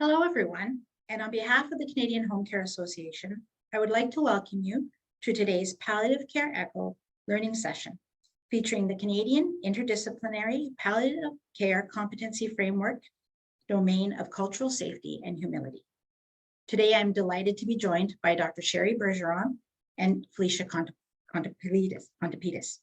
Hello, everyone, and on behalf of the Canadian Home Care Association, I would like to welcome you to today's Palliative Care Echo learning session, featuring the Canadian Interdisciplinary Palliative Care Competency Framework, domain of cultural safety and humility. Today, I'm delighted to be joined by Dr. Sherry Bergeron and Felicia Contapidis.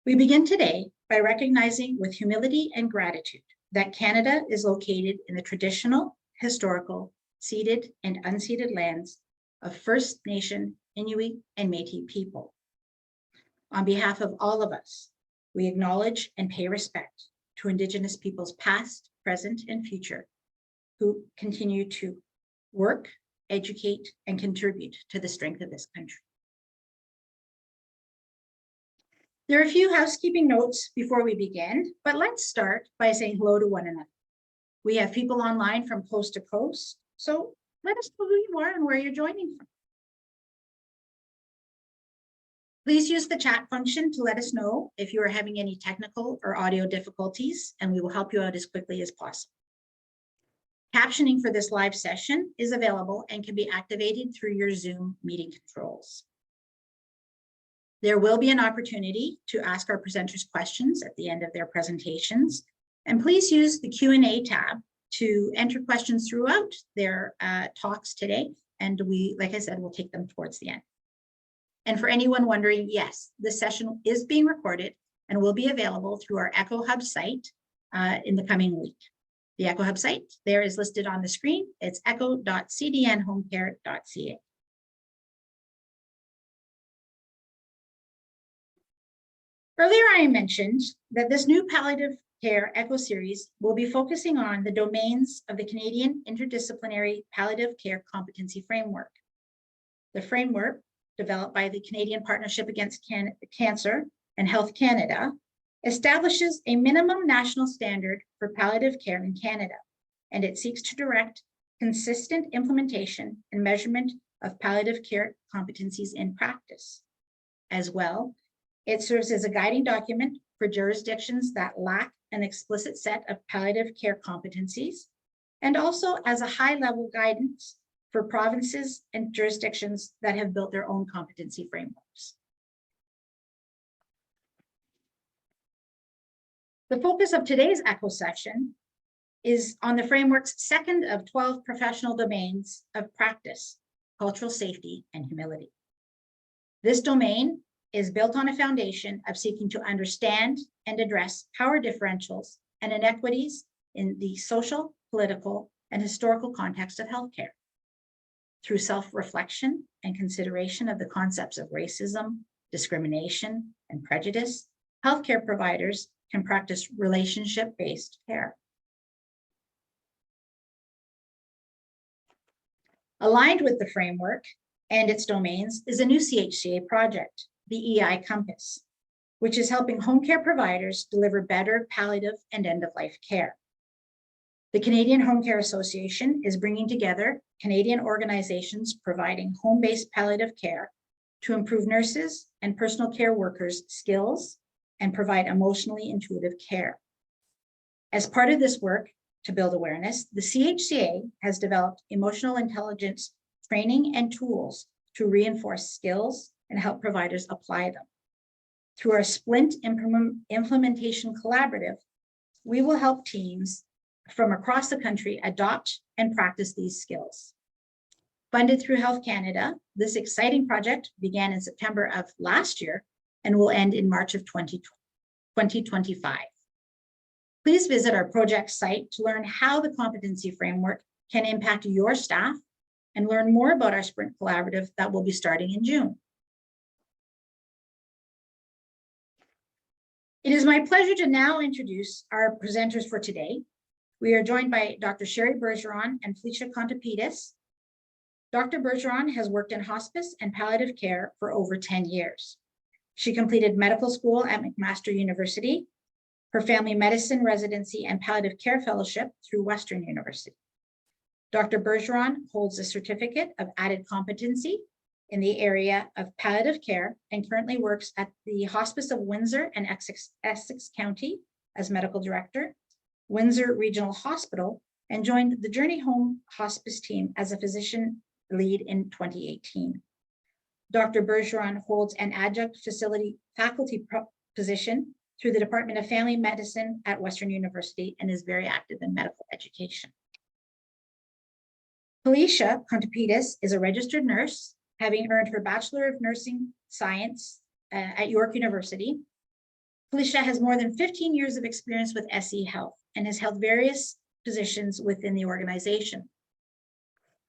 We begin today by recognizing with humility and gratitude that Canada is located in the traditional, historical, ceded and unceded lands of First Nation, Inuit, and Métis people. On behalf of all of us, we acknowledge and pay respect to Indigenous peoples past, present, and future who continue to work, educate, and contribute to the strength of this country. There are a few housekeeping notes before we begin, but let's start by saying hello to one another. We have people online from coast to coast, so let us know who you are and where you're joining from. Please use the chat function to let us know if you are having any technical or audio difficulties, and we will help you out as quickly as possible. Captioning for this live session is available and can be activated through your Zoom meeting controls. There will be an opportunity to ask our presenters questions at the end of their presentations, and please use the Q&A tab to enter questions throughout their talks today, and like I said, we'll take them towards the end. And for anyone wondering, yes, this session is being recorded and will be available through our Echo Hub site in the coming week. The Echo Hub site there is listed on the screen. It's echo.cdnhomecare.ca. Earlier, I mentioned that this new palliative care echo series will be focusing on the domains of the Canadian Interdisciplinary Palliative Care Competency Framework. The framework, developed by the Canadian Partnership Against Cancer and Health Canada, establishes a minimum national standard for palliative care in Canada, and it seeks to direct consistent implementation and measurement of palliative care competencies in practice. As well, it serves as a guiding document for jurisdictions that lack an explicit set of palliative care competencies, and also as a high-level guidance for provinces and jurisdictions that have built their own competency frameworks. The focus of today's Echo session is on the framework's second of 12 professional domains of practice, cultural safety and humility. This domain is built on a foundation of seeking to understand and address power differentials and inequities in the social, political, and historical context of healthcare. Through self-reflection and consideration of the concepts of racism, discrimination, and prejudice, healthcare providers can practice relationship-based care. Aligned with the framework and its domains is a new CHCA project, the EI Compass, which is helping home care providers deliver better palliative and end-of-life care. The Canadian Home Care Association is bringing together Canadian organizations providing home-based palliative care to improve nurses and personal care workers' skills and provide emotionally intuitive care. As part of this work to build awareness, the CHCA has developed emotional intelligence training and tools to reinforce skills and help providers apply them. Through our Splint Implementation Collaborative, we will help teams from across the country adopt and practice these skills. Funded through Health Canada, this exciting project began in September of last year and will end in March of 2025. Please visit our project site to learn how the competency framework can impact your staff and learn more about our Sprint Collaborative that will be starting in June. It is my pleasure to now introduce our presenters for today. We are joined by Dr. Sherry Bergeron and Felicia Contapidis. Dr. Bergeron has worked in hospice and palliative care for over 10 years. She completed medical school at McMaster University, her family medicine residency and palliative care fellowship through Western University. Dr. Bergeron holds a certificate of added competency in the area of palliative care and currently works at the Hospice of Windsor and Essex County as medical director, Windsor Regional Hospital, and joined the Journey Home Hospice team as a physician lead in 2018. Dr. Bergeron holds an adjunct faculty position through the Department of Family Medicine at Western University and is very active in medical education. Felicia Contopidis is a registered nurse, having earned her Bachelor of Nursing Science at York University. Felicia has more than 15 years of experience with SE Health and has held various positions within the organization.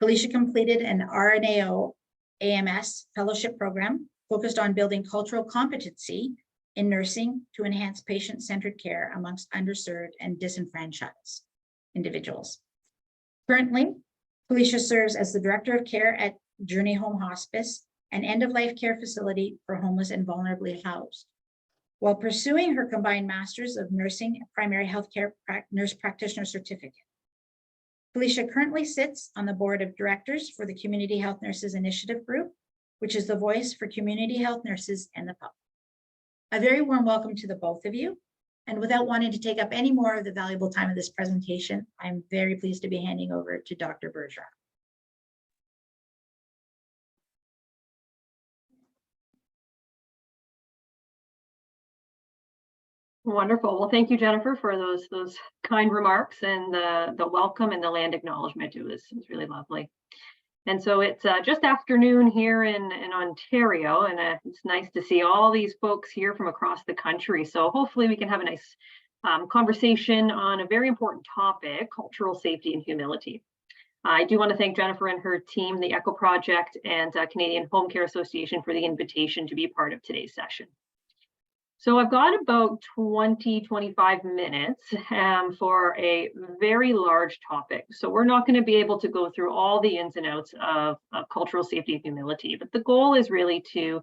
Felicia completed an RNAO AMS fellowship program focused on building cultural competency in nursing to enhance patient-centered care amongst underserved and disenfranchised individuals. Currently, Felicia serves as the Director of Care at Journey Home Hospice, an end-of-life care facility for homeless and vulnerably housed. While pursuing her combined Masters of Nursing and Primary Healthcare Nurse Practitioner Certificate. Felicia currently sits on the Board of Directors for the Community Health Nurses Initiative Group, which is the voice for community health nurses and the public. A very warm welcome to the both of you. And without wanting to take up any more of the valuable time of this presentation, I'm very pleased to be handing over to Dr. Bergeron. Wonderful. Well, thank you, Jennifer, for those kind remarks and the welcome and the land acknowledgement. It was really lovely. And so it's just afternoon here in Ontario, and it's nice to see all these folks here from across the country. So hopefully we can have a nice conversation on a very important topic, cultural safety and humility. I do want to thank Jennifer and her team, the ECHO Project, and Canadian Home Care Association for the invitation to be part of today's session. So I've got about 25 minutes for a very large topic. So we're not going to be able to go through all the ins and outs of cultural safety and humility, but the goal is really to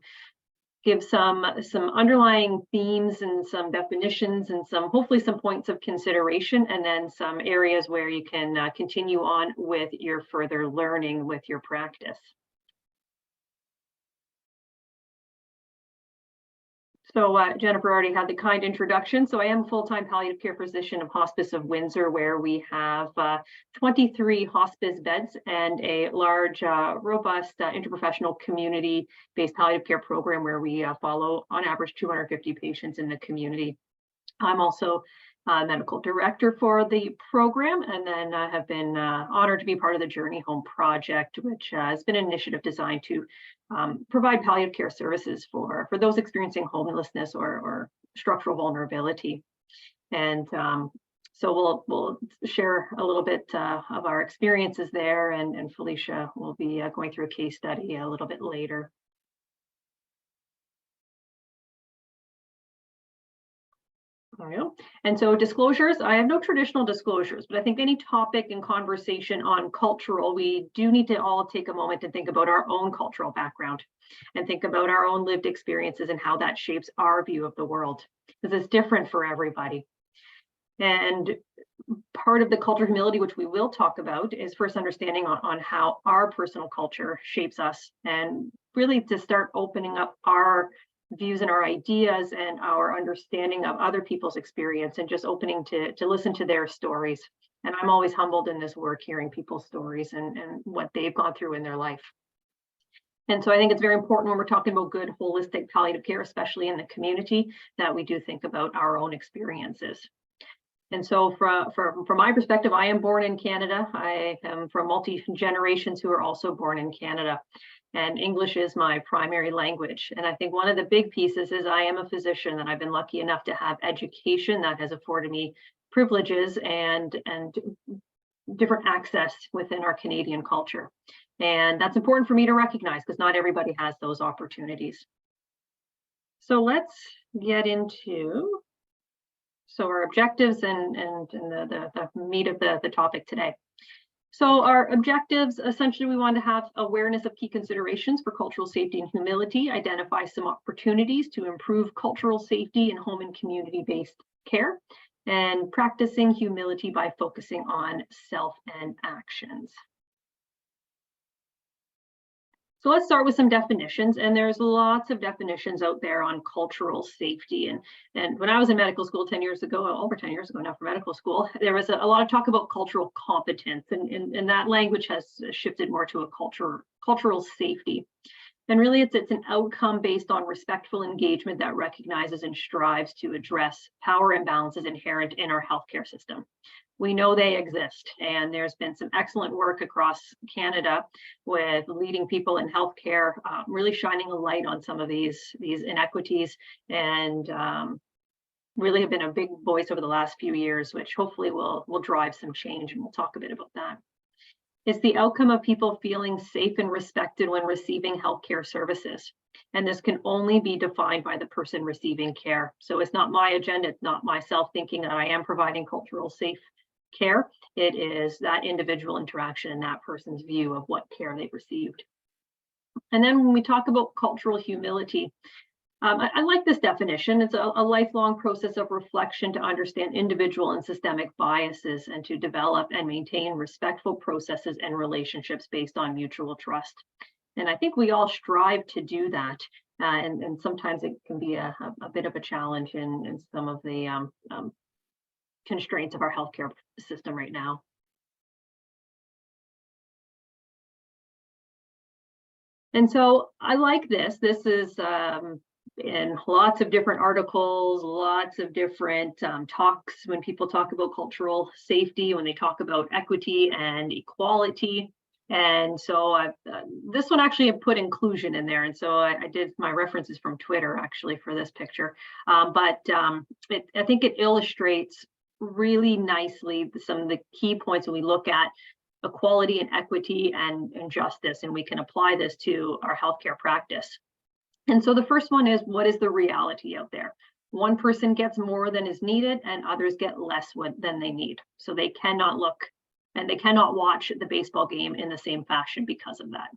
give some underlying themes and some definitions and hopefully some points of consideration, and then some areas where you can continue on with your further learning with your practice. So Jennifer already had the kind introduction. So I am a full-time palliative care physician of Hospice of Windsor, where we have 23 hospice beds and a large, robust interprofessional community-based palliative care program where we follow on average 250 patients in the community. I'm also medical director for the program, and then I have been honored to be part of the Journey Home Project, which has been an initiative designed to provide palliative care services for those experiencing homelessness or structural vulnerability. And so we'll share a little bit of our experiences there, and Felicia will be going through a case study a little bit later. And so disclosures, I have no traditional disclosures, but I think any topic and conversation on cultural, we do need to all take a moment to think about our own cultural background and think about our own lived experiences and how that shapes our view of the world, because it's different for everybody. And part of the cultural humility, which we will talk about, is first understanding on how our personal culture shapes us, and really to start opening up our views and our ideas and our understanding of other people's experience, and just opening to listen to their stories. And I'm always humbled in this work, hearing people's stories and what they've gone through in their life. And so I think it's very important when we're talking about good holistic palliative care, especially in the community, that we do think about our own experiences. And so from my perspective, I am born in Canada. I am from multi-generations who are also born in Canada. And English is my primary language. And I think one of the big pieces is I am a physician, and I've been lucky enough to have education that has afforded me privileges and different access within our Canadian culture. And that's important for me to recognize, because not everybody has those opportunities. So let's get into our objectives and the meat of the topic today. So our objectives, essentially, we want to have awareness of key considerations for cultural safety and humility, identify some opportunities to improve cultural safety in home and community-based care, and practicing humility by focusing on self and actions. So let's start with some definitions, and there's lots of definitions out there on cultural safety. And when I was in medical school 10 years ago, over 10 years ago now for medical school, there was a lot of talk about cultural competence, and that language has shifted more to a cultural safety. And really, it's an outcome based on respectful engagement that recognizes and strives to address power imbalances inherent in our healthcare system. We know they exist, and there's been some excellent work across Canada with leading people in healthcare, really shining a light on some of these inequities, and really have been a big voice over the last few years, which hopefully will drive some change, and we'll talk a bit about that. It's the outcome of people feeling safe and respected when receiving healthcare services. And this can only be defined by the person receiving care. So it's not my agenda, it's not myself thinking that I am providing cultural safe care. It is that individual interaction and that person's view of what care they've received. And then when we talk about cultural humility, I like this definition. It's a lifelong process of reflection to understand individual and systemic biases and to develop and maintain respectful processes and relationships based on mutual trust. And I think we all strive to do that. And sometimes it can be a bit of a challenge in some of the constraints of our healthcare system right now. And so I like this. This is in lots of different articles, lots of different talks when people talk about cultural safety, when they talk about equity and equality. And so this one actually put inclusion in there. And so I did my references from Twitter actually for this picture. I think it illustrates really nicely some of the key points when we look at equality and equity and justice, and we can apply this to our healthcare practice. And so the first one is, what is the reality out there? One person gets more than is needed and others get less than they need. So they cannot look and they cannot watch the baseball game in the same fashion because of that.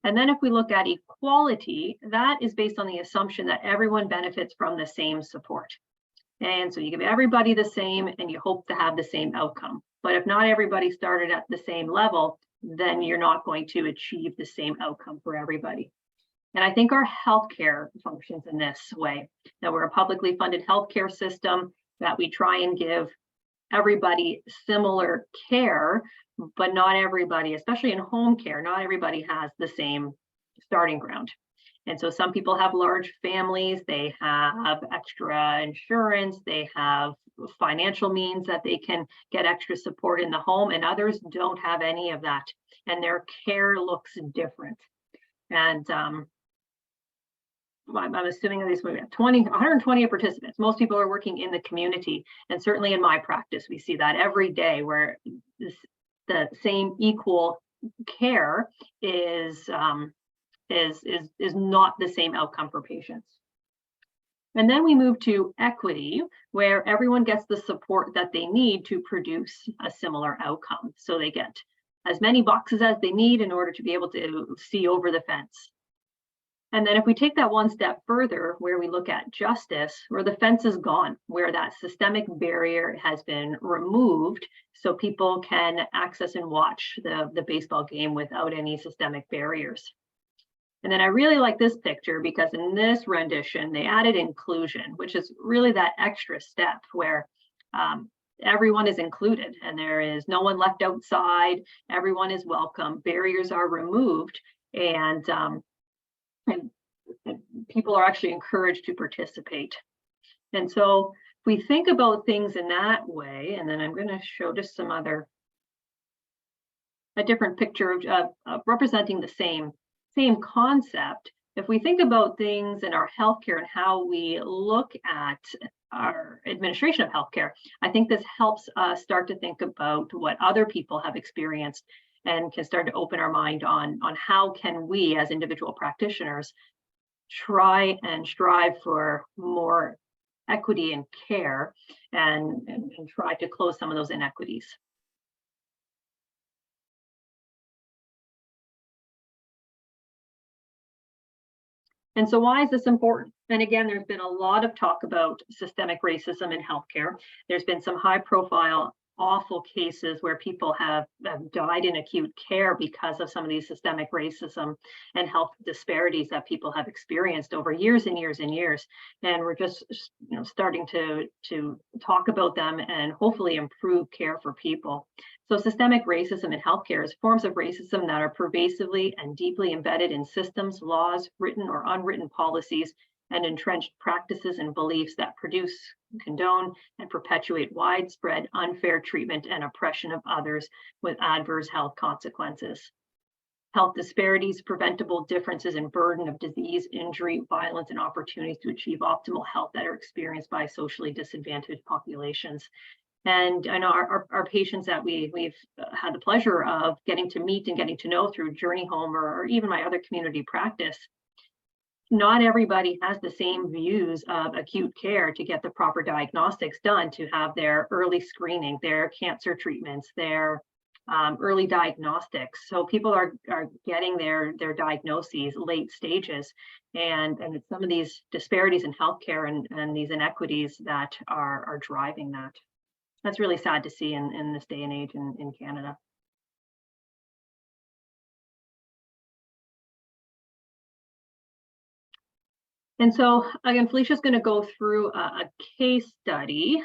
And then if we look at equality, that is based on the assumption that everyone benefits from the same support. And so you give everybody the same and you hope to have the same outcome. But if not everybody started at the same level, then you're not going to achieve the same outcome for everybody. And I think our healthcare functions in this way, that we're a publicly funded healthcare system, that we try and give everybody similar care, but not everybody, especially in home care, not everybody has the same starting ground. And so some people have large families, they have extra insurance, they have financial means that they can get extra support in the home, and others don't have any of that. And their care looks different. And I'm assuming that we have 120 participants. Most people are working in the community, and certainly in my practice, we see that every day where the same equal care is not the same outcome for patients. And then we move to equity, where everyone gets the support that they need to produce a similar outcome. So they get as many boxes as they need in order to be able to see over the fence. And then if we take that one step further, where we look at justice, where the fence is gone, where that systemic barrier has been removed, so people can access and watch the baseball game without any systemic barriers. And then I really like this picture because in this rendition, they added inclusion, which is really that extra step where everyone is included and there is no one left outside, everyone is welcome, barriers are removed, and people are actually encouraged to participate. And so if we think about things in that way, and then I'm going to show just a different picture of representing the same concept. If we think about things in our healthcare and how we look at our administration of healthcare, I think this helps us start to think about what other people have experienced and can start to open our mind on how can we as individual practitioners try and strive for more equity and care and try to close some of those inequities. And so why is this important? And again, there's been a lot of talk about systemic racism in healthcare. There's been some high profile awful cases where people have died in acute care because of some of these systemic racism and health disparities that people have experienced over years and years and years. And we're just, starting to talk about them and hopefully improve care for people. So systemic racism in healthcare is forms of racism that are pervasively and deeply embedded in systems, laws, written or unwritten policies, and entrenched practices and beliefs that produce, condone, and perpetuate widespread unfair treatment and oppression of others with adverse health consequences. Health disparities, preventable differences in burden of disease, injury, violence, and opportunities to achieve optimal health that are experienced by socially disadvantaged populations. And I know our patients that we've had the pleasure of getting to meet and getting to know through Journey Home or even my other community practice, not everybody has the same views of acute care to get the proper diagnostics done, to have their early screening, their cancer treatments, their early diagnostics. So people are getting their diagnoses late stages, and it's some of these disparities in healthcare and these inequities that are driving that. That's really sad to see in this day and age in Canada. And so again, Felicia's going to go through a case study,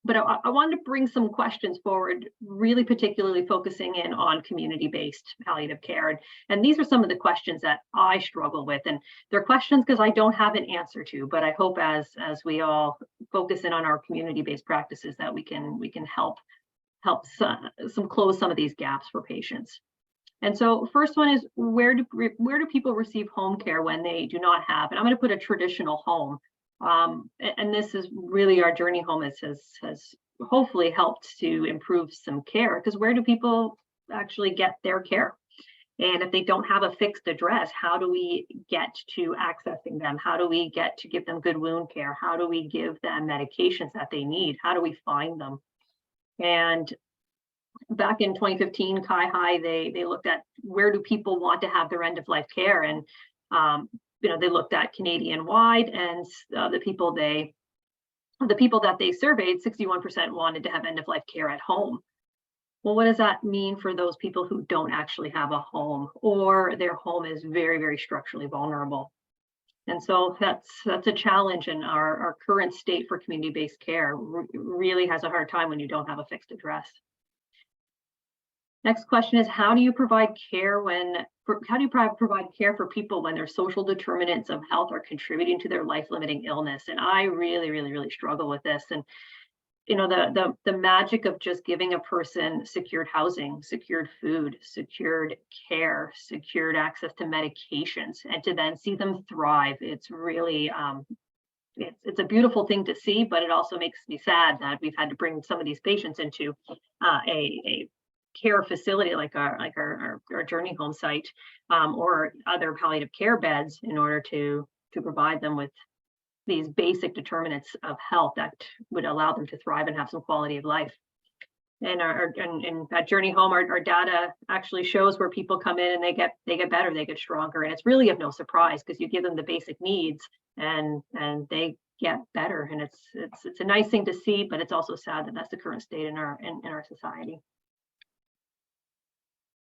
but I wanted to bring some questions forward, really particularly focusing in on community-based palliative care. And these are some of the questions that I struggle with. And they're questions because I don't have an answer to, but I hope as we all focus in on our community-based practices that we can help close some of these gaps for patients. And so first one is, where do people receive home care when they do not have, and I'm going to put a traditional home. And this is really our Journey Home has hopefully helped to improve some care, because where do people actually get their care? And if they don't have a fixed address, how do we get to accessing them? How do we get to give them good wound care? How do we give them medications that they need? How do we find them? And back in 2015, Kai they looked at where do people want to have their end of life care, and they looked at Canadian wide, and the people that they surveyed, 61% wanted to have end of life care at home. Well, what does that mean for those people who don't actually have a home, or their home is very, very structurally vulnerable? And so that's a challenge, and our current state for community-based care really has a hard time when you don't have a fixed address. Next question is, how do you provide care for people when their social determinants of health are contributing to their life-limiting illness? And I really, really, really struggle with this. And the magic of just giving a person secured housing, secured food, secured care, secured access to medications, and to then see them thrive. It's really it's a beautiful thing to see, but it also makes me sad that we've had to bring some of these patients into a care facility like our Journey Home site, or other palliative care beds, in order to provide them with these basic determinants of health that would allow them to thrive and have some quality of life. And at Journey Home, our data actually shows where people come in and they get better, they get stronger, and it's really of no surprise, because you give them the basic needs and they get better. And it's a nice thing to see, but it's also sad that that's the current state in our society.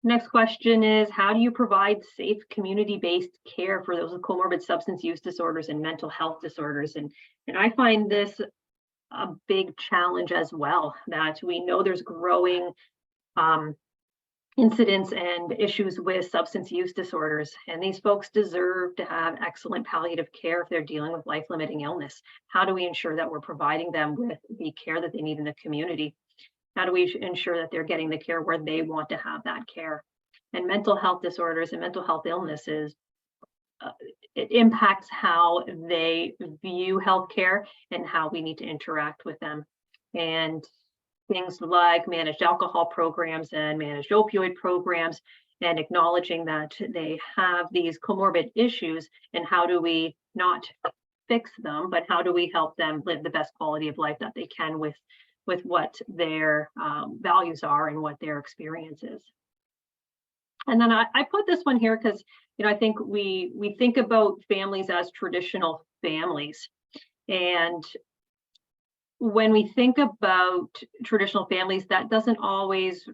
Next question is, how do you provide safe community-based care for those with comorbid substance use disorders and mental health disorders? And I find this a big challenge as well, that we know there's growing incidents and issues with substance use disorders, and these folks deserve to have excellent palliative care if they're dealing with life-limiting illness. How do we ensure that we're providing them with the care that they need in the community? How do we ensure that they're getting the care where they want to have that care? And mental health disorders and mental health illnesses, it impacts how they view healthcare and how we need to interact with them. And things like managed alcohol programs and managed opioid programs, and acknowledging that they have these comorbid issues, and how do we not fix them, but how do we help them live the best quality of life that they can with what their values are and what their experience is. And then I put this one here because I think we think about families as traditional families, and when we think about traditional families, that doesn't always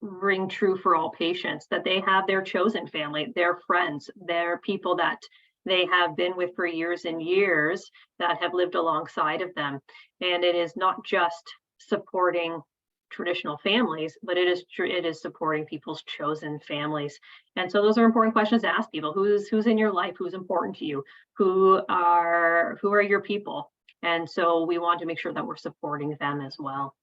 ring true for all patients, that they have their chosen family, their friends, their people that they have been with for years and years that have lived alongside of them. And it is not just supporting traditional families, but it is supporting people's chosen families. And so those are important questions to ask people. Who's in your life? Who's important to you? Who are your people? And so we want to make sure that we're supporting them as well.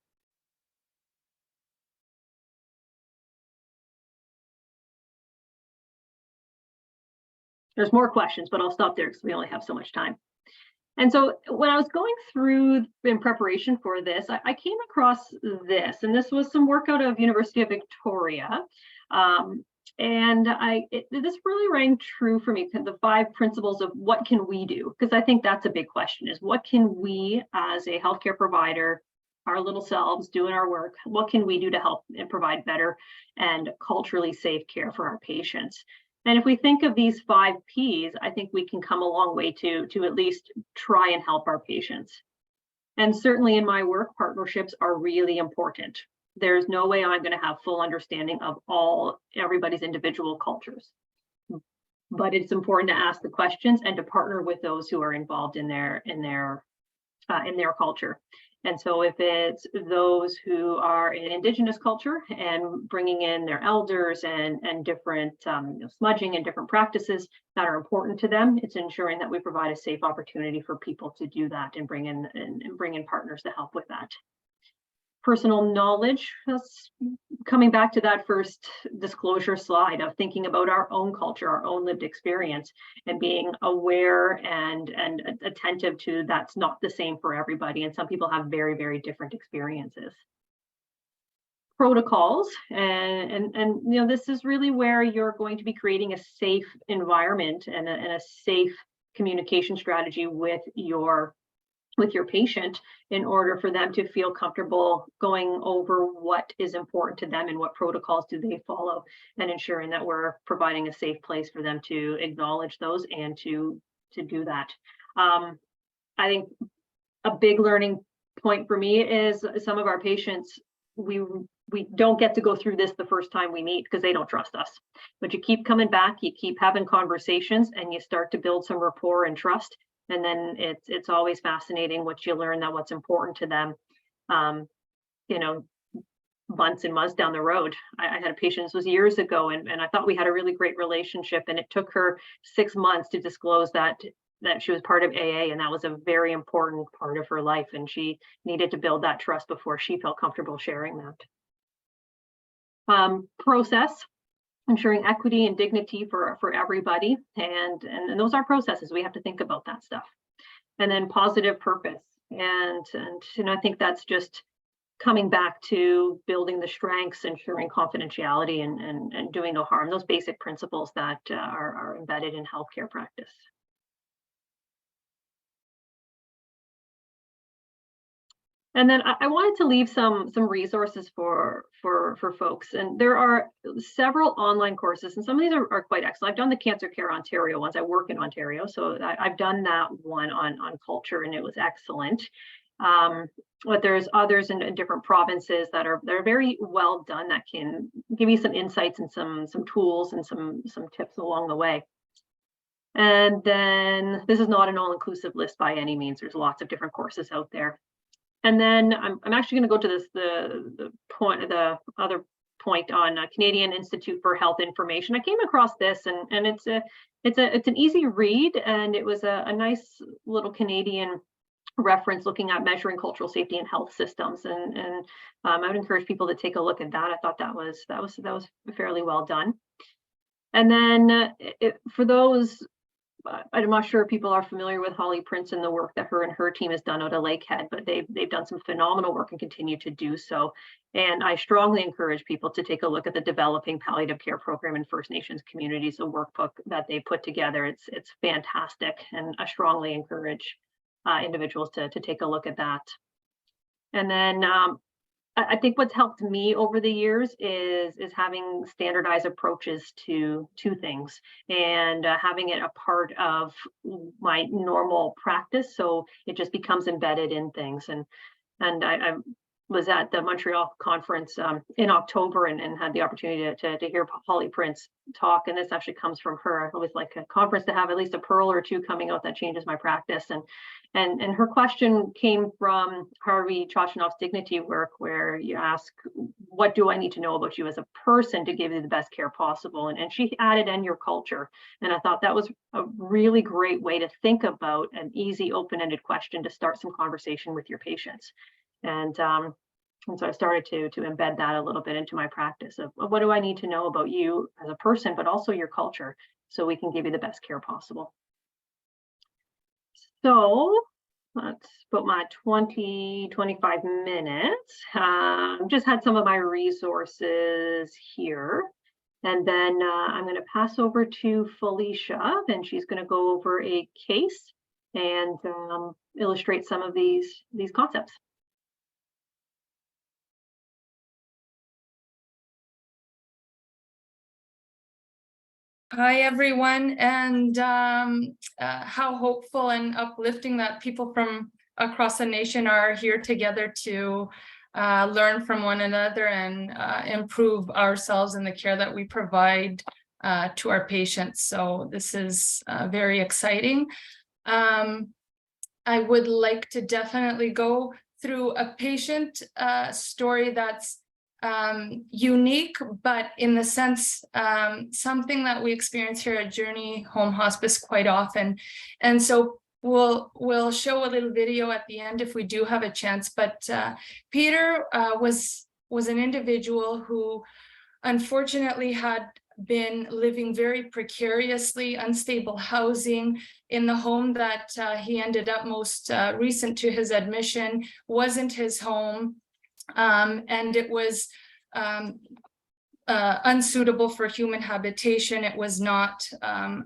There's more questions, but I'll stop there because we only have so much time. And so when I was going through in preparation for this, I came across this, and this was some work out of University of Victoria. And this really rang true for me, the 5 principles of what can we do? Because I think that's a big question, is what can we as a healthcare provider, our little selves doing our work, what can we do to help and provide better and culturally safe care for our patients? And if we think of these 5 Ps, I think we can come a long way to at least try and help our patients. And certainly in my work, partnerships are really important. There's no way I'm going to have full understanding of everybody's individual cultures. But it's important to ask the questions and to partner with those who are involved in their culture. And so if it's those who are in Indigenous culture and bringing in their elders and different smudging and different practices that are important to them, it's ensuring that we provide a safe opportunity for people to do that and bring in partners to help with that. Personal knowledge, that's coming back to that first disclosure slide of thinking about our own culture, our own lived experience, and being aware and attentive to that's not the same for everybody. And some people have very, very different experiences. Protocols, and this is really where you're going to be creating a safe environment and a safe communication strategy with your patient in order for them to feel comfortable going over what is important to them and what protocols do they follow, and ensuring that we're providing a safe place for them to acknowledge those and to do that. I think a big learning point for me is some of our patients, we don't get to go through this the first time we meet because they don't trust us. But you keep coming back, you keep having conversations, and you start to build some rapport and trust. And then it's always fascinating what you learn, that what's important to them, months and months down the road. I had a patient, this was years ago, and I thought we had a really great relationship, and it took her 6 months to disclose that she was part of AA, and that was a very important part of her life, and she needed to build that trust before she felt comfortable sharing that. Process. Ensuring equity and dignity for everybody, and those are processes. We have to think about that stuff. And then positive purpose, and I think that's just coming back to building the strengths, ensuring confidentiality, and doing no harm. Those basic principles that are embedded in healthcare practice. And then I wanted to leave some resources for folks. And there are several online courses, and some of these are quite excellent. I've done the Cancer Care Ontario ones. I work in Ontario, so I've done that one on culture, and it was excellent. But there's others in different provinces that are very well done, that can give you some insights and some tools and some tips along the way. And then this is not an all-inclusive list by any means. There's lots of different courses out there. And then I'm actually going to go to the other point on Canadian Institute for Health Information. I came across this, and it's an easy read, and it was a nice little Canadian reference looking at measuring cultural safety in health systems, and I would encourage people to take a look at that. I thought that was fairly well done. And then for those, I'm not sure if people are familiar with Holly Prince and the work that her team has done out of Lakehead, but they've done some phenomenal work and continue to do so. And I strongly encourage people to take a look at the Developing Palliative Care Program in First Nations Communities, a workbook that they put together. It's fantastic, and I strongly encourage individuals to take a look at that. And then I think what's helped me over the years is having standardized approaches to things, and having it a part of my normal practice, so it just becomes embedded in things. And And I was at the Montreal conference in October and had the opportunity to hear Holly Prince talk. And this actually comes from her. I always like a conference to have at least a pearl or two coming out that changes my practice. And her question came from Harvey Chochinof's dignity work, where you ask, what do I need to know about you as a person to give you the best care possible? And she added, and your culture. And I thought that was a really great way to think about an easy, open-ended question to start some conversation with your patients. And so I started to embed that a little bit into my practice of what do I need to know about you as a person, but also your culture, so we can give you the best care possible. So that's about my 25 minutes. Just had some of my resources here. And then I'm going to pass over to Felicia, and she's going to go over a case and illustrate some of these concepts. Hi, everyone, and how hopeful and uplifting that people from across the nation are here together to learn from one another and improve ourselves in the care that we provide to our patients. So this is very exciting. I would like to definitely go through a patient story that's unique, but in the sense something that we experience here at Journey Home Hospice quite often. And so we'll show a little video at the end if we do have a chance. But Peter was an individual who unfortunately had been living very precariously, unstable housing. In the home that he ended up most recent to his admission wasn't his home. And it was unsuitable for human habitation. It was not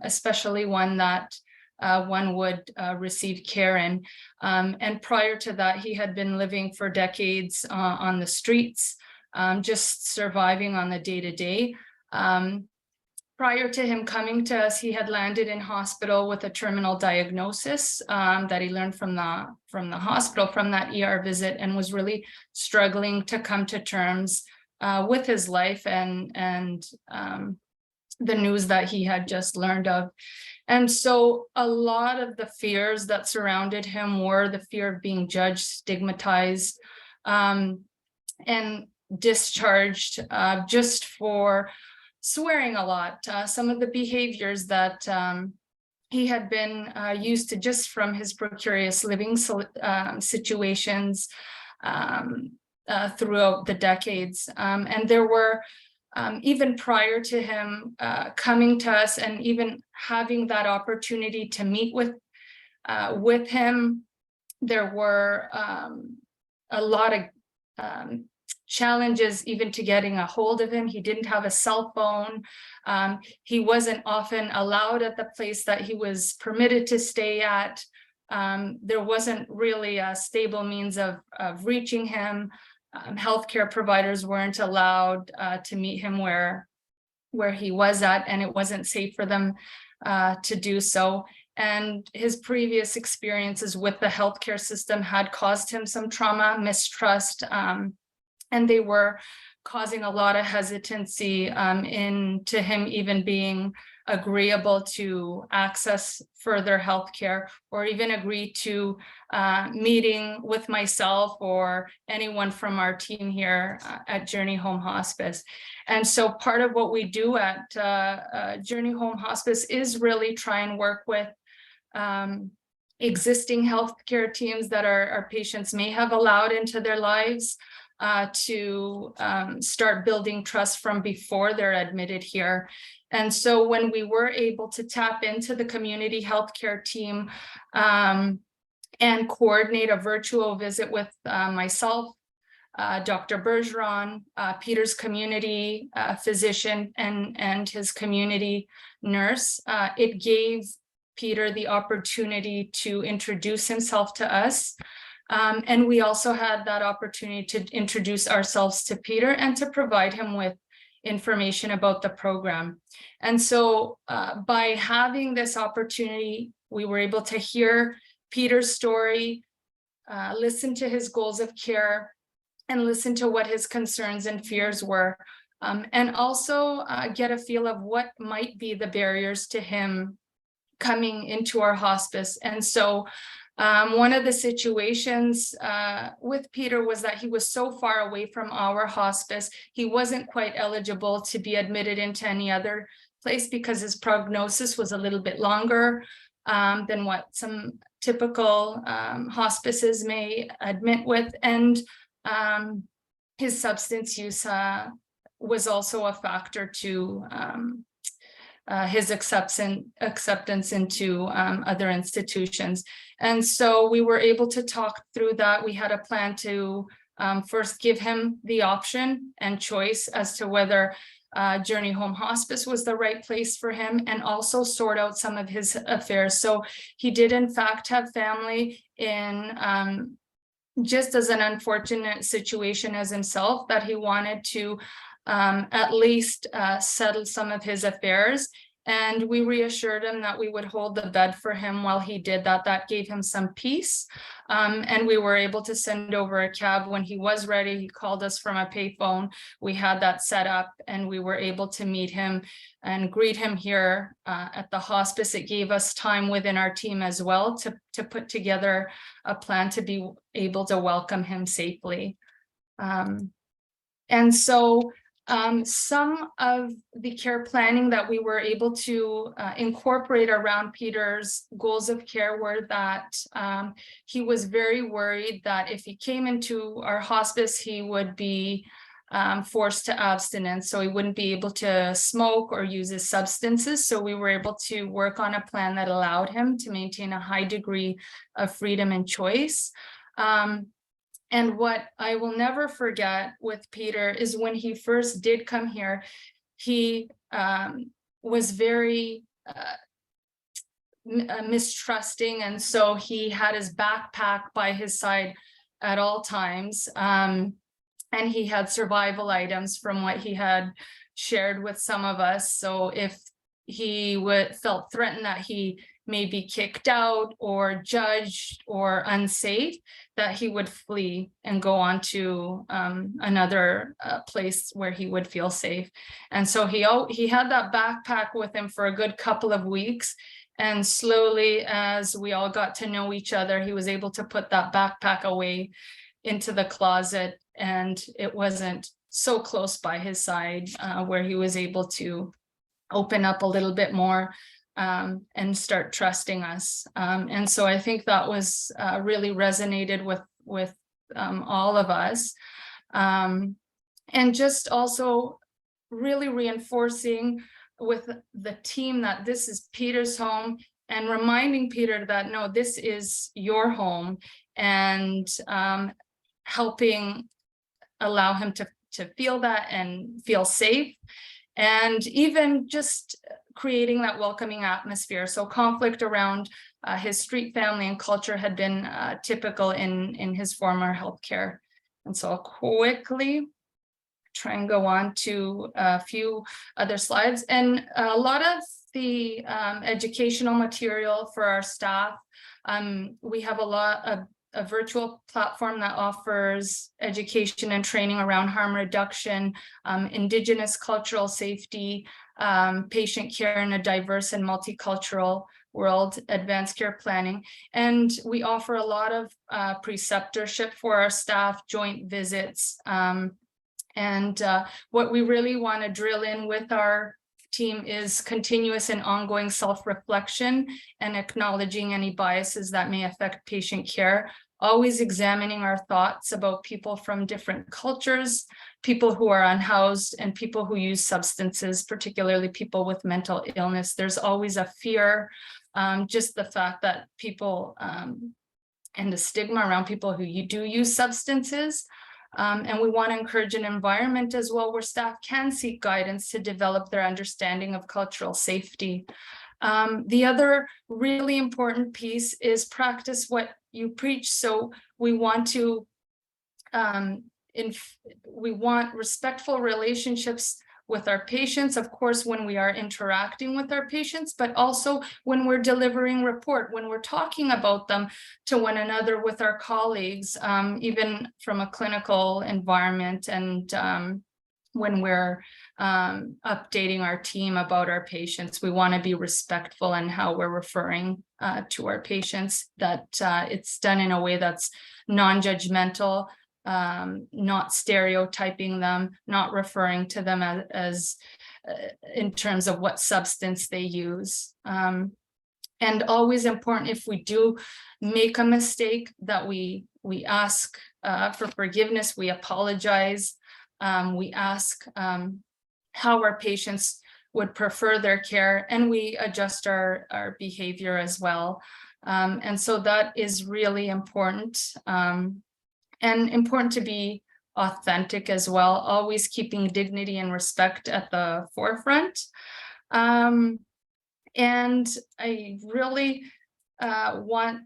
especially one that one would receive care in. And prior to that, he had been living for decades on the streets, just surviving on the day-to-day. Prior to him coming to us, he had landed in hospital with a terminal diagnosis that he learned from the hospital, from that ER visit, and was really struggling to come to terms with his life and the news that he had just learned of. And so a lot of the fears that surrounded him were the fear of being judged, stigmatized, and discharged just for swearing a lot. Some of the behaviors that he had been used to just from his precarious living situations throughout the decades. And there were, even prior to him coming to us and even having that opportunity to meet with him, there were a lot of challenges even to getting a hold of him. He didn't have a cell phone. He wasn't often allowed at the place that he was permitted to stay at. There wasn't really a stable means of reaching him. Healthcare providers weren't allowed to meet him where he was at, and it wasn't safe for them to do so. And his previous experiences with the healthcare system had caused him some trauma, mistrust, and they were causing a lot of hesitancy into him even being agreeable to access further healthcare or even agree to meeting with myself or anyone from our team here at Journey Home Hospice. And so part of what we do at Journey Home Hospice is really try and work with existing healthcare teams that our patients may have allowed into their lives, to start building trust from before they're admitted here. And so when we were able to tap into the community healthcare team and coordinate a virtual visit with myself, Dr. Bergeron, Peter's community physician, and his community nurse, it gave Peter the opportunity to introduce himself to us. And we also had that opportunity to introduce ourselves to Peter and to provide him with information about the program. And so by having this opportunity, we were able to hear Peter's story, listen to his goals of care and listen to what his concerns and fears were, and also get a feel of what might be the barriers to him coming into our hospice. And so one of the situations with Peter was that he was so far away from our hospice, he wasn't quite eligible to be admitted into any other place because his prognosis was a little bit longer than what some typical hospices may admit with. And his substance use was also a factor to his acceptance into other institutions. And so we were able to talk through that. We had a plan to first give him the option and choice as to whether Journey Home Hospice was the right place for him, and also sort out some of his affairs. So he did in fact have family in just as an unfortunate situation as himself, that he wanted to at least settle some of his affairs. And we reassured him that we would hold the bed for him while he did that. That gave him some peace. And we were able to send over a cab when he was ready. He called us from a payphone. We had that set up and we were able to meet him and greet him here at the hospice. It gave us time within our team as well to put together a plan to be able to welcome him safely. And so some of the care planning that we were able to incorporate around Peter's goals of care were that he was very worried that if he came into our hospice, he would be forced to abstinence. So he wouldn't be able to smoke or use his substances. So we were able to work on a plan that allowed him to maintain a high degree of freedom and choice. And what I will never forget with Peter is when he first did come here, he was very mistrusting. And so he had his backpack by his side at all times. And he had survival items from what he had shared with some of us. So if he felt threatened that he may be kicked out or judged or unsafe, that he would flee and go on to another place where he would feel safe. And so he had that backpack with him for a good couple of weeks. And slowly, as we all got to know each other, he was able to put that backpack away into the closet, and it wasn't so close by his side where he was able to open up a little bit more and start trusting us. And so I think that was really resonated with all of us. And just also really reinforcing with the team that this is Peter's home, and reminding Peter that, no, this is your home, and helping allow him to feel that and feel safe, and even just creating that welcoming atmosphere. So conflict around his street family and culture had been typical in his former healthcare. And so I'll quickly try and go on to a few other slides. And a lot of the educational material for our staff, we have a virtual platform that offers education and training around harm reduction, Indigenous cultural safety, patient care in a diverse and multicultural world, advanced care planning. And we offer a lot of preceptorship for our staff, joint visits. And what we really want to drill in with our team is continuous and ongoing self-reflection and acknowledging any biases that may affect patient care, always examining our thoughts about people from different cultures, people who are unhoused, and people who use substances, particularly people with mental illness. There's always a fear, just the fact that people and the stigma around people who do use substances. And we want to encourage an environment as well where staff can seek guidance to develop their understanding of cultural safety. The other really important piece is practice what you preach. So we want to we want respectful relationships with our patients, of course, when we are interacting with our patients, but also when we're delivering report, when we're talking about them to one another with our colleagues, even from a clinical environment, and when we're updating our team about our patients, we want to be respectful in how we're referring to our patients, that it's done in a way that's non-judgmental, not stereotyping them, not referring to them as in terms of what substance they use. And always important, if we do make a mistake, that we ask for forgiveness, we apologize, we ask how our patients would prefer their care, and we adjust our behavior as well. And so that is really important, and important to be authentic as well, always keeping dignity and respect at the forefront. And I really want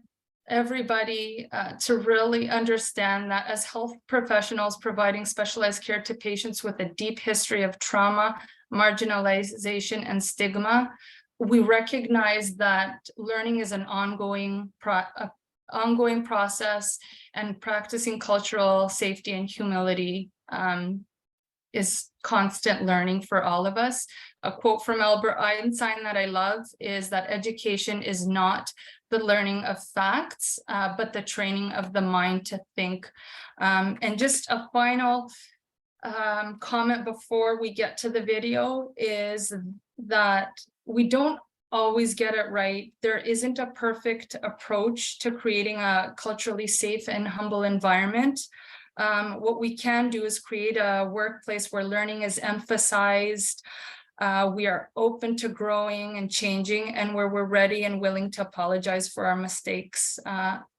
everybody to really understand that as health professionals providing specialized care to patients with a deep history of trauma, marginalization, and stigma, we recognize that learning is an ongoing process, and practicing cultural safety and humility is constant learning for all of us. A quote from Albert Einstein that I love is that education is not the learning of facts, but the training of the mind to think. And just a final comment before we get to the video is that we don't always get it right. There isn't a perfect approach to creating a culturally safe and humble environment. What we can do is create a workplace where learning is emphasized, we are open to growing and changing, and where we're ready and willing to apologize for our mistakes.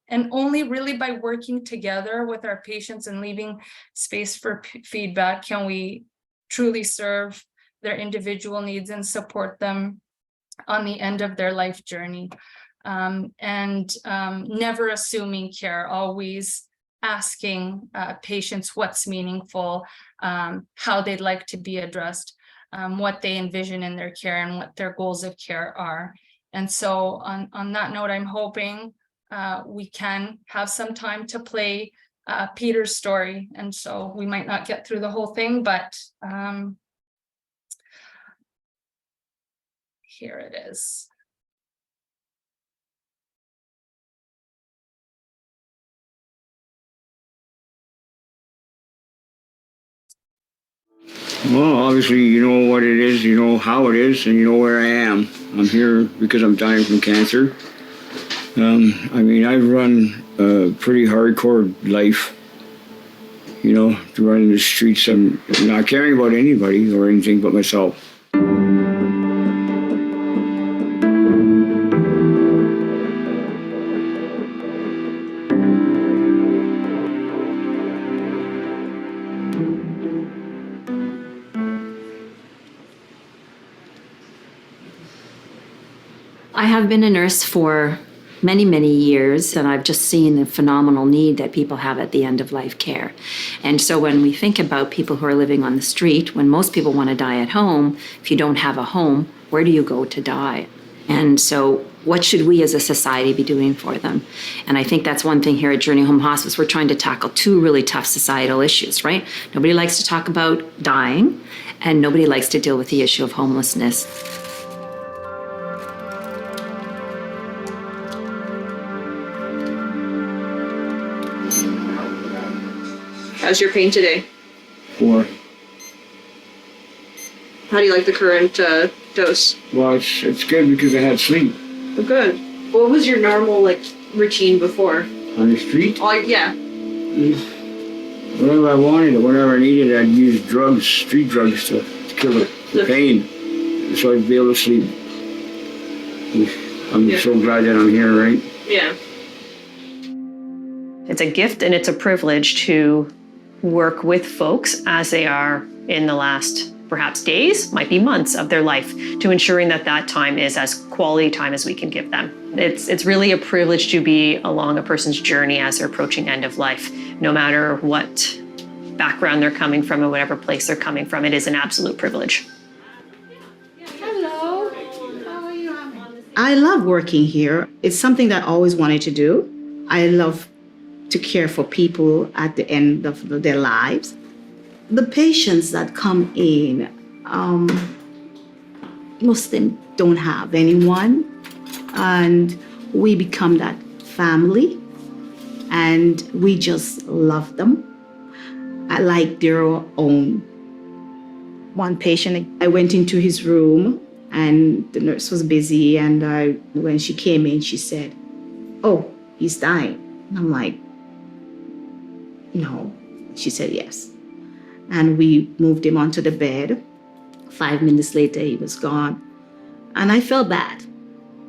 And only really by working together with our patients and leaving space for feedback can we truly serve their individual needs and support them on the end of their life journey. Never assuming care, always asking patients what's meaningful, how they'd like to be addressed, what they envision in their care, and what their goals of care are. And so on that note, I'm hoping we can have some time to play Peter's story. And so we might not get through the whole thing, but here it is. Well, obviously, you know what it is, you know how it is, and you know where I am. I'm here because I'm dying from cancer. I mean, I've run a pretty hardcore life, you know, to run in the streets and not caring about anybody or anything but myself. I have been a nurse for many, many years, and I've just seen the phenomenal need that people have at the end of life care. And so when we think about people who are living on the street, when most people want to die at home, if you don't have a home, where do you go to die? And so what should we as a society be doing for them? And I think that's one thing here at Journey Home Hospice. We're trying to tackle two really tough societal issues, right? Nobody likes to talk about dying, and nobody likes to deal with the issue of homelessness. How's your pain today? 4. How do you like the current dose? Well, it's good because I had sleep. Oh, good. What was your normal routine before? On the street, Oh, yeah. whenever I wanted it, whenever I needed it, I'd use drugs, street drugs to kill the pain, so I'd be able to sleep. I'm so glad that I'm here, right? Yeah. It's a gift and it's a privilege to work with folks as they are in the last perhaps days, might be months of their life, to ensuring that that time is as quality time as we can give them. It's really a privilege to be along a person's journey as they're approaching end of life, no matter what background they're coming from and whatever place they're coming from. It is an absolute privilege. I love working here. It's something that I always wanted to do. I love to care for people at the end of their lives. The patients that come in, most of them don't have anyone, and we become that family, and we just love them. I like their own. One patient, I went into his room, and the nurse was busy, and when she came in, she said, "Oh, he's dying." And I'm like, "No." She said, "Yes." And we moved him onto the bed. 5 minutes later, he was gone. And I felt bad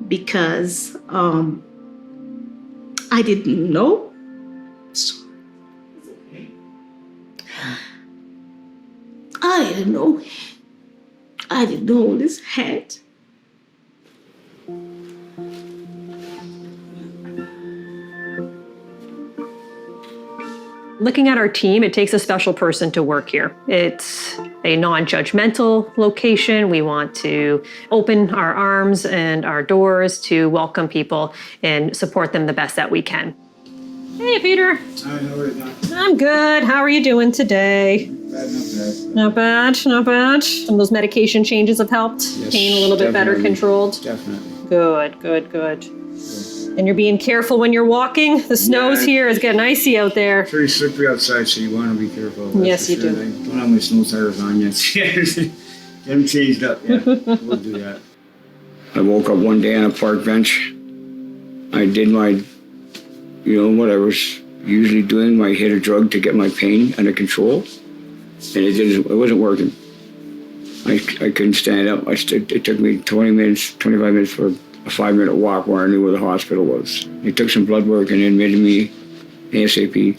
because I didn't know. I didn't know. I didn't know this had. Looking at our team, it takes a special person to work here. It's a non-judgmental location. We want to open our arms and our doors to welcome people and support them the best that we can. Hey, Peter. I know it now. I'm good. How are you doing today? Not bad, not bad. And those medication changes have helped? Yes, Pain a little bit better definitely. controlled? Definitely. Good, good, good. And you're being careful when you're walking? The snow's Yeah. here. It's getting icy out there. Pretty slippery outside, so you want to be careful. that's Yes, for you sure. do. I don't have my snow tires on yet. Get them changed up, yeah. We'll do that. I woke up one day on a park bench. I did my, what I was usually doing. I hit a drug to get my pain under control, and it wasn't working. I couldn't stand up. It took me 25 minutes for a 5-minute walk where I knew where the hospital was. They took some blood work and admitted me ASAP.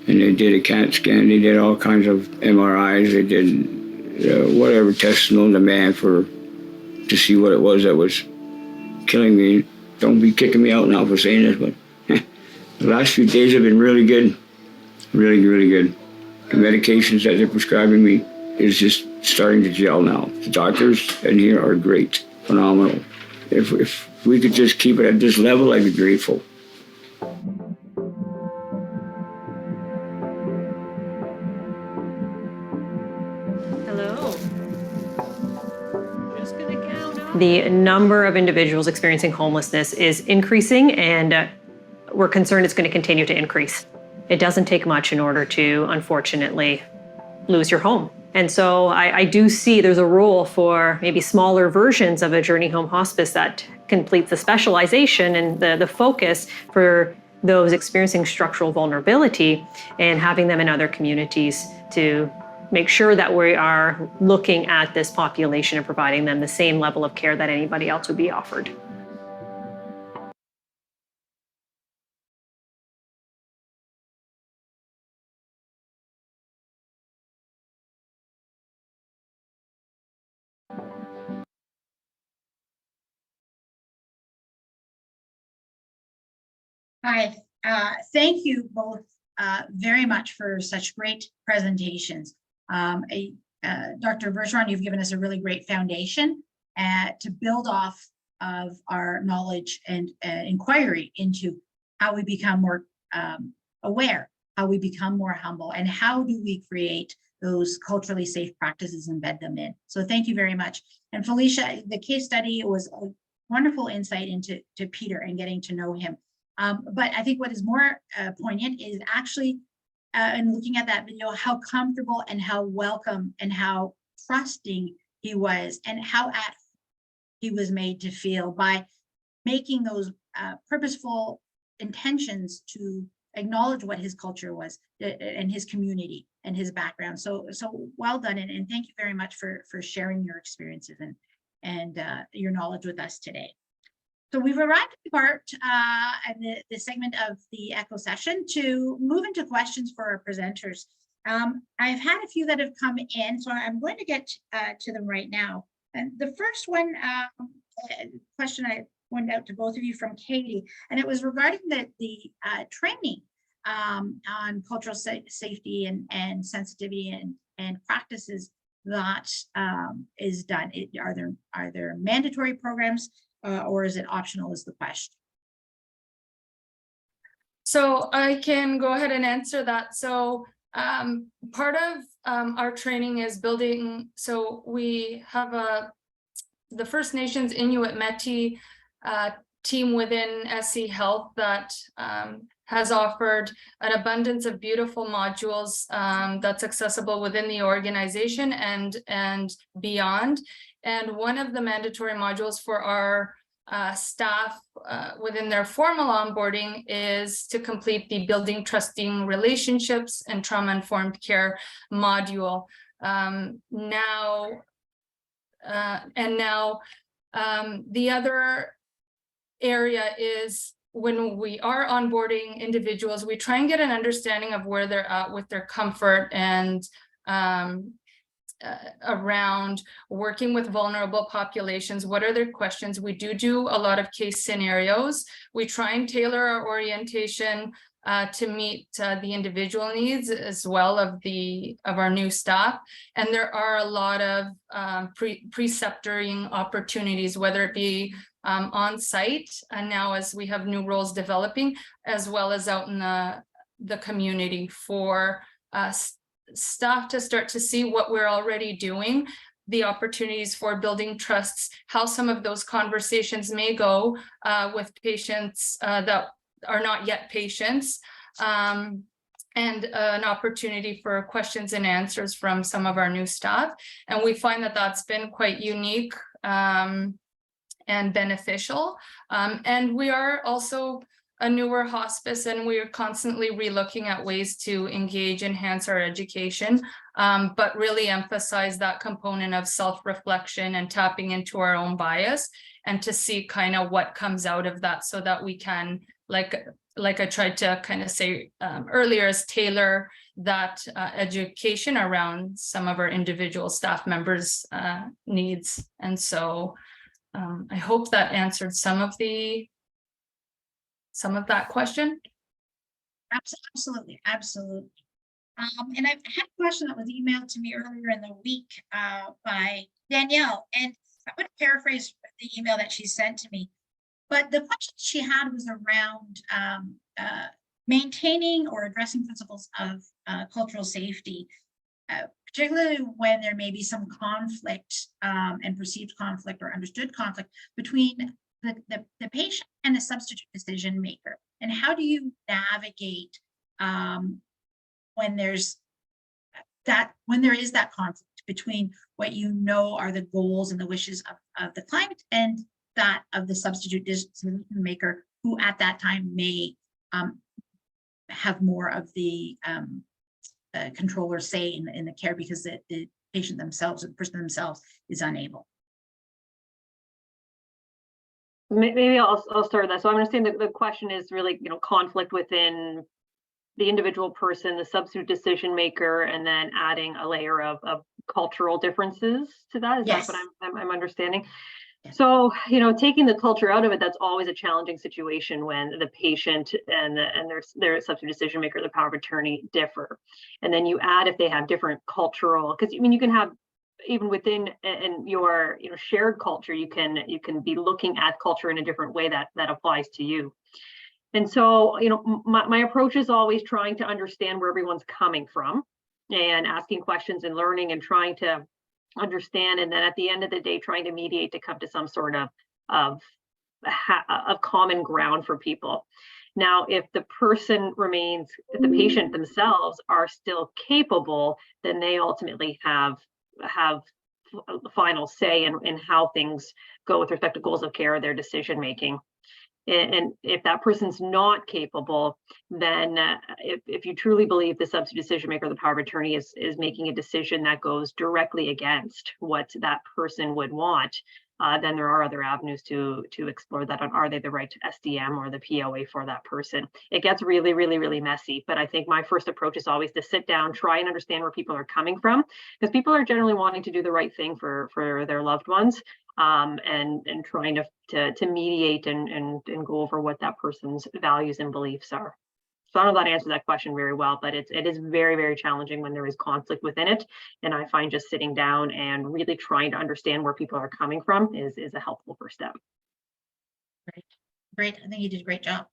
And they did a CAT scan. They did all kinds of MRIs. They did whatever tests known to man to see what it was that was killing me. Don't be kicking me out now for saying this, but the last few days have been really good. Really, really good. The medications that they're prescribing me is just starting to gel now. The doctors in here are great, phenomenal. If we could just keep it at this level, I'd be grateful. Hello. The number of individuals experiencing homelessness is increasing, and we're concerned it's going to continue to increase. It doesn't take much in order to, unfortunately, lose your home. And so I do see there's a role for maybe smaller versions of a Journey Home Hospice that completes the specialization and the focus for those experiencing structural vulnerability and having them in other communities to make sure that we are looking at this population and providing them the same level of care that anybody else would be offered. Hi, thank you both very much for such great presentations. Dr. Bergeron, you've given us a really great foundation to build off of our knowledge and inquiry into how we become more aware, how we become more humble, and how do we create those culturally safe practices and embed them in. So thank you very much. And Felicia, the case study was a wonderful insight into Peter and getting to know him. But I think what is more poignant is actually, in looking at that video, how comfortable and how welcome and how trusting he was, and how at he was made to feel by making those purposeful intentions to acknowledge what his culture was and his community and his background. So well done, and thank you very much for sharing your experiences and your knowledge with us today. So we've arrived at the part and the segment of the ECHO session to move into questions for our presenters. I've had a few that have come in, so I'm going to get to them right now. And the first one question I went out to both of you from Katie, and it was regarding the training on cultural safety and sensitivity and practices that is done? Are there mandatory programs or is it optional is the question? So I can go ahead and answer that. So part of our training is building, so we have the First Nations Inuit Métis team within SC Health that has offered an abundance of beautiful modules that's accessible within the organization and beyond. And one of the mandatory modules for our staff within their formal onboarding is to complete the Building Trusting Relationships and Trauma-Informed Care module. The other area is when we are onboarding individuals, we try and get an understanding of where they're at with their comfort and around working with vulnerable populations. What are their questions? We do a lot of case scenarios. We try and tailor our orientation to meet the individual needs as well of our new staff. And there are a lot of preceptoring opportunities, whether it be on site and now as we have new roles developing, as well as out in the community for staff to start to see what we're already doing, the opportunities for building trusts, how some of those conversations may go with patients that are not yet patients, and an opportunity for questions and answers from some of our new staff. And we find that that's been quite unique and beneficial. And we are also a newer hospice, and we are constantly relooking at ways to engage, enhance our education, but really emphasize that component of self-reflection and tapping into our own bias, and to see kind of what comes out of that, so that we can, like I tried to kind of say earlier, is tailor that education around some of our individual staff members' needs. And so I hope that answered some of that question. Absolutely. And I've had a question that was emailed to me earlier in the week by Danielle, and I'm going to paraphrase the email that she sent to me. But the question she had was around maintaining or addressing principles of cultural safety, particularly when there may be some conflict and perceived conflict or understood conflict between the patient and the substitute decision maker. And how do you navigate when there is that conflict between what you know are the goals and the wishes of the client and that of the substitute decision maker, who at that time may have more of the control or say in the care, because the patient themselves or the person themselves is unable. Maybe I'll start that. So I'm understanding that the question is really, conflict within the individual person, the substitute decision maker, and then adding a layer of cultural differences to that. Is Yes. that what I'm understanding? Yeah. So, taking the culture out of it, that's always a challenging situation when the patient and their substitute decision maker, the power of attorney, differ. And then you add if they have different cultural, because you can have, even within and your shared culture, you can be looking at culture in a different way that applies to you. And so, my approach is always trying to understand where everyone's coming from and asking questions and learning and trying to understand, and then at the end of the day trying to mediate to come to some sort of common ground for people. Now, if the patient themselves are still capable, then they ultimately have the final say in how things go with respect to goals of care, their decision making. And if that person's not capable, then if you truly believe the substitute decision maker, the power of attorney is making a decision that goes directly against what that person would want, then there are other avenues to explore that. Are they the right SDM or the POA for that person? It gets really, really, really messy. But I think my first approach is always to sit down, try and understand where people are coming from, because people are generally wanting to do the right thing for their loved ones. And trying to mediate and go over what that person's values and beliefs are. So I don't know if that answers that question very well, but it is very, very challenging when there is conflict within it. And I find just sitting down and really trying to understand where people are coming from is a helpful first step. Great. I think you did a great job.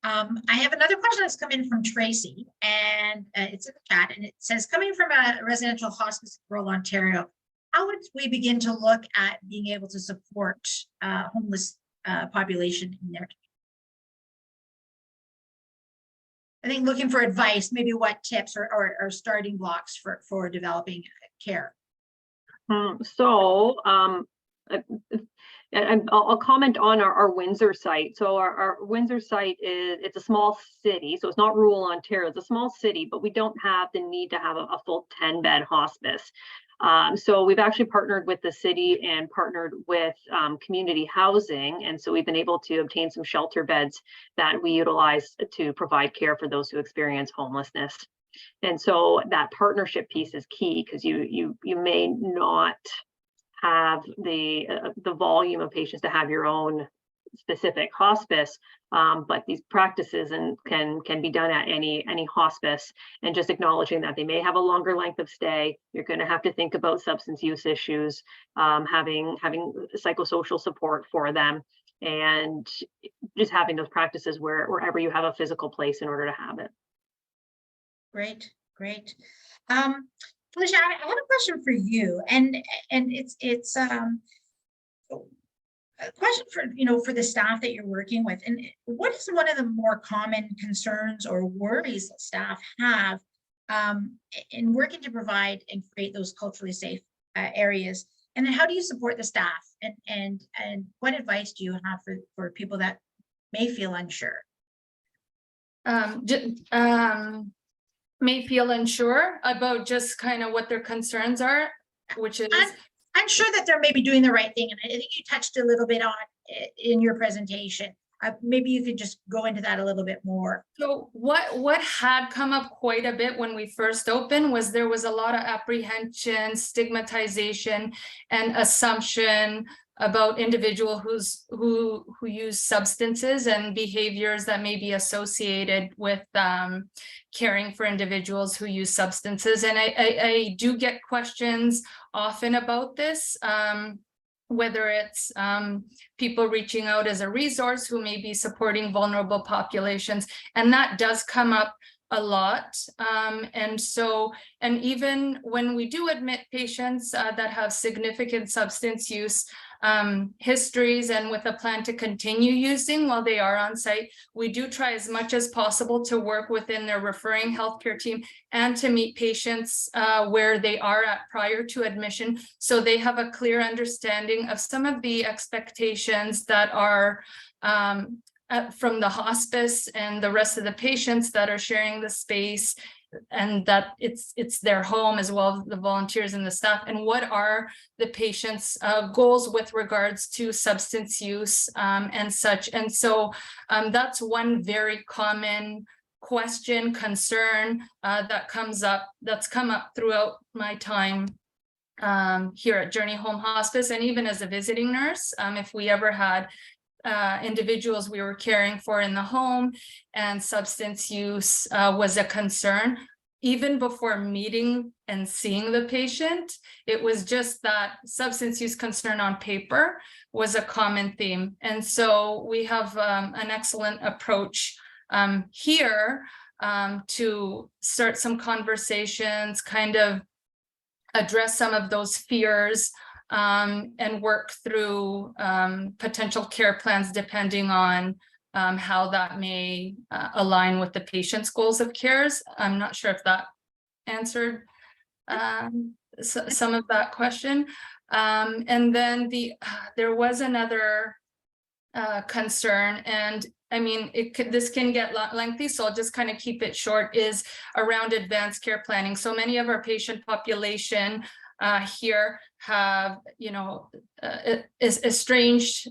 I have another question that's come in from Tracy, and it's in the chat, and it says, coming from a residential hospice in rural Ontario, how would we begin to look at being able to support homeless population in their? I think looking for advice, maybe what tips or starting blocks for developing care. And I'll comment on our Windsor site. So our Windsor site it's a small city, so it's not rural Ontario. It's a small city, but we don't have the need to have a full 10-bed hospice. So we've actually partnered with the city and partnered with community housing. And so we've been able to obtain some shelter beds that we utilize to provide care for those who experience homelessness. And so that partnership piece is key, because you may not have the volume of patients to have your own specific hospice, but these practices can be done at any hospice, and just acknowledging that they may have a longer length of stay. You're going to have to think about substance use issues, having psychosocial support for them, and just having those practices wherever you have a physical place in order to have it. Great. Felicia, I have a question for you, and it's a question for the staff that you're working with. And what is one of the more common concerns or worries that staff have in working to provide and create those culturally safe areas? And then how do you support the staff? And what advice do you have for people that may feel unsure? May feel unsure about just kind of what their concerns are, which is I'm sure that they're maybe doing the right thing, and I think you touched a little bit on it in your presentation. Maybe you could just go into that a little bit more. So what had come up quite a bit when we first opened was there was a lot of apprehension, stigmatization, and assumption about individuals who use substances and behaviors that may be associated with caring for individuals who use substances. And I do get questions often about this, whether it's people reaching out as a resource who may be supporting vulnerable populations, and that does come up a lot. And even when we do admit patients that have significant substance use histories and with a plan to continue using while they are on site, we do try as much as possible to work within their referring healthcare team and to meet patients where they are at prior to admission, so they have a clear understanding of some of the expectations that are from the hospice and the rest of the patients that are sharing the space, and that it's their home, as well as the volunteers and the staff, and what are the patient's goals with regards to substance use and such. And so that's one very common question, concern that's come up throughout my time here at Journey Home Hospice, and even as a visiting nurse, if we ever had individuals we were caring for in the home and substance use was a concern. Even before meeting and seeing the patient, it was just that substance use concern on paper was a common theme. And so we have an excellent approach here to start some conversations, kind of address some of those fears, and work through potential care plans depending on how that may align with the patient's goals of cares. I'm not sure if that answered some of that question. And then there was another concern, and I mean, this can get lengthy, so I'll just kind of keep it short, is around advanced care planning. So many of our patient population here have, estranged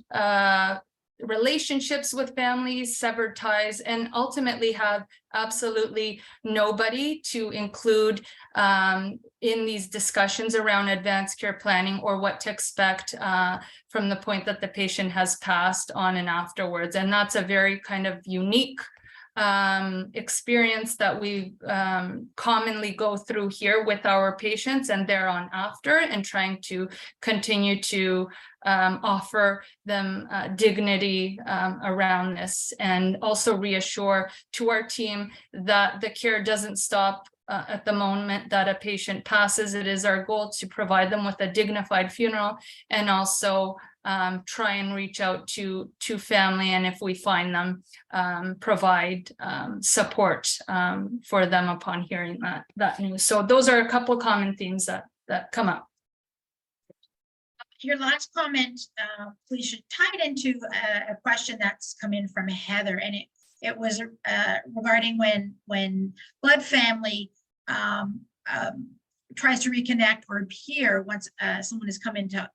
relationships with families, severed ties, and ultimately have absolutely nobody to include in these discussions around advanced care planning, or what to expect from the point that the patient has passed on and afterwards. And that's a very kind of unique experience that we commonly go through here with our patients and thereon after, and trying to continue to offer them dignity around this, and also reassure to our team that the care doesn't stop at the moment that a patient passes. It is our goal to provide them with a dignified funeral, and also try and reach out to family, and if we find them, provide support for them upon hearing that news. So those are a couple common themes that come up. Your last comment, Felicia, tied into a question that's come in from Heather, and it was regarding when blood family tries to reconnect or appear once someone has come into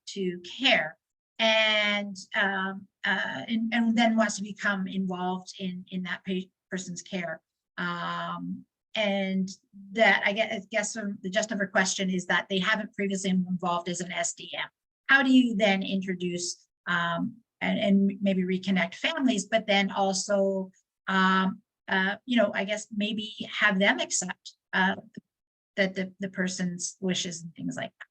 care, and then wants to become involved in that person's care. And that I guess the gist of her question is that they haven't previously been involved as an SDM. How do you then introduce and maybe reconnect families, but then also, I guess maybe have them accept that the person's wishes and things like that?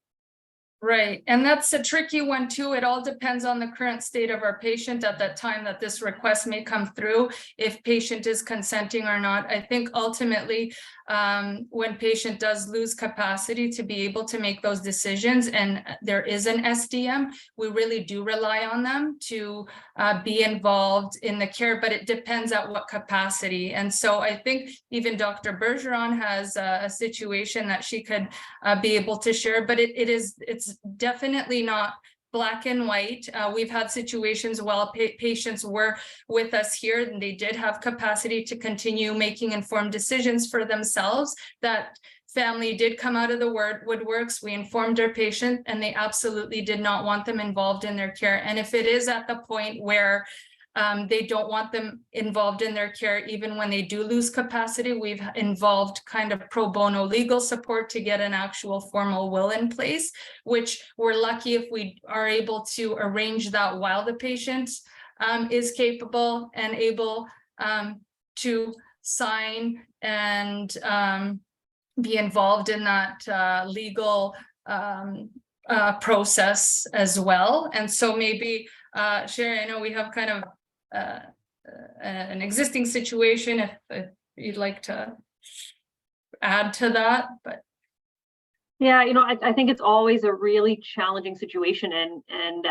Right, and that's a tricky one too. It all depends on the current state of our patient at that time that this request may come through, if patient is consenting or not. I think ultimately, when patient does lose capacity to be able to make those decisions, and there is an SDM, we really do rely on them to be involved in the care, but it depends at what capacity. And so I think even Dr. Bergeron has a situation that she could be able to share, but it's definitely not black and white. We've had situations while patients were with us here and they did have capacity to continue making informed decisions for themselves, that family did come out of the woodworks. We informed our patient and they absolutely did not want them involved in their care. And if it is at the point where they don't want them involved in their care, even when they do lose capacity, we've involved kind of pro bono legal support to get an actual formal will in place, which we're lucky if we are able to arrange that while the patient is capable and able to sign and be involved in that legal process as well. And so maybe, Sherry, I know we have kind of an existing situation, if you'd like to add to that, but. Yeah, I think it's always a really challenging situation, and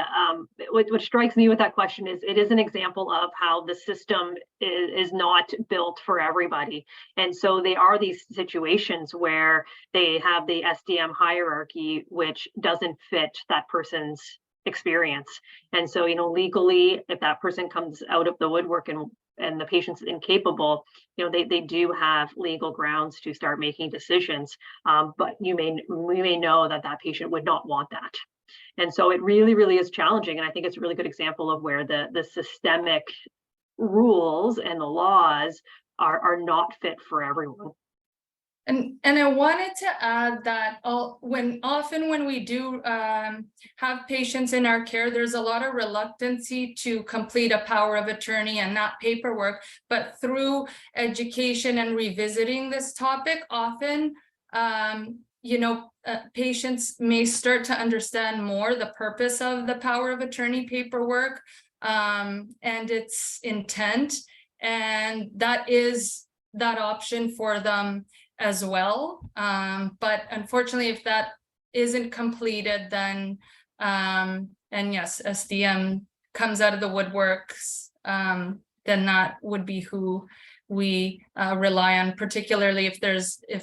what strikes me with that question is it is an example of how the system is not built for everybody, and so they are these situations where they have the SDM hierarchy which doesn't fit that person's experience. And so, legally, if that person comes out of the woodwork and the patient's incapable, they do have legal grounds to start making decisions. But we may know that patient would not want that. And so it really, really is challenging. And I think it's a really good example of where the systemic rules and the laws are not fit for everyone. And I wanted to add that often when we do have patients in our care, there's a lot of reluctancy to complete a power of attorney and not paperwork, but through education and revisiting this topic, often, patients may start to understand more the purpose of the power of attorney paperwork and its intent, and that is that option for them as well. But unfortunately, if that isn't completed, then and yes, SDM comes out of the woodworks, then that would be who we rely on, particularly if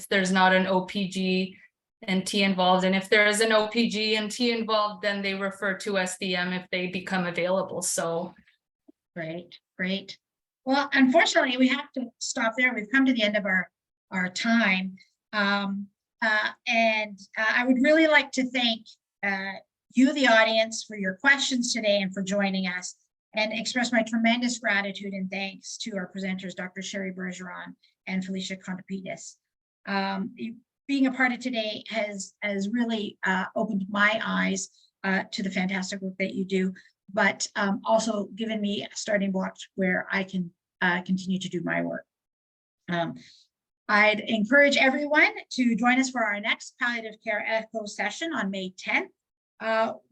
there's not an OPG and T involved. And if there is an OPG and T involved, then they refer to SDM if they become available. So Great. Well, unfortunately, we have to stop there. We've come to the end of our time. And I would really like to thank you, the audience, for your questions today and for joining us, and express my tremendous gratitude and thanks to our presenters, Dr. Sherry Bergeron and Felicia Contrepides. Being a part of today has really opened my eyes to the fantastic work that you do, but also given me starting blocks where I can continue to do my work. I'd encourage everyone to join us for our next Palliative Care Echo session on May 10th,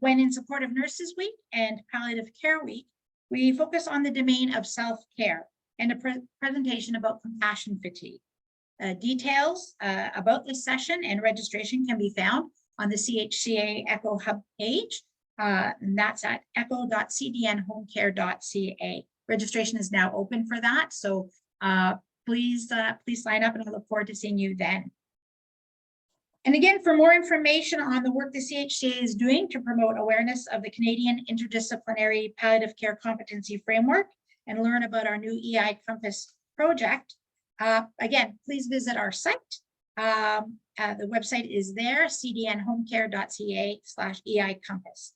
when in support of Nurses Week and Palliative Care Week, we focus on the domain of self-care and a presentation about compassion fatigue. Details about this session and registration can be found on the CHCA Echo Hub page, and that's at echo.cdnhomecare.ca. Registration is now open for that, so please sign up, and I look forward to seeing you then. And again, for more information on the work the CHCA is doing to promote awareness of the Canadian Interdisciplinary Palliative Care Competency Framework and learn about our new EI Compass project, again, please visit our site. The website is there, cdnhomecare.ca/EI Compass.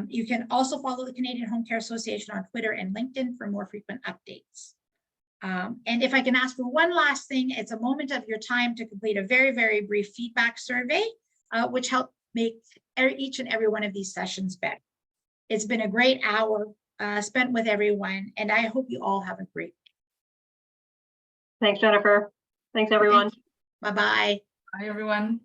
You can also follow the Canadian Home Care Association on Twitter and LinkedIn for more frequent updates. And if I can ask for one last thing, it's a moment of your time to complete a very, very brief feedback survey, which helped make each and every one of these sessions better. It's been a great hour spent with everyone, and I hope you all have a great day. Thanks, Jennifer. Thanks, everyone. Bye-bye. Bye, everyone.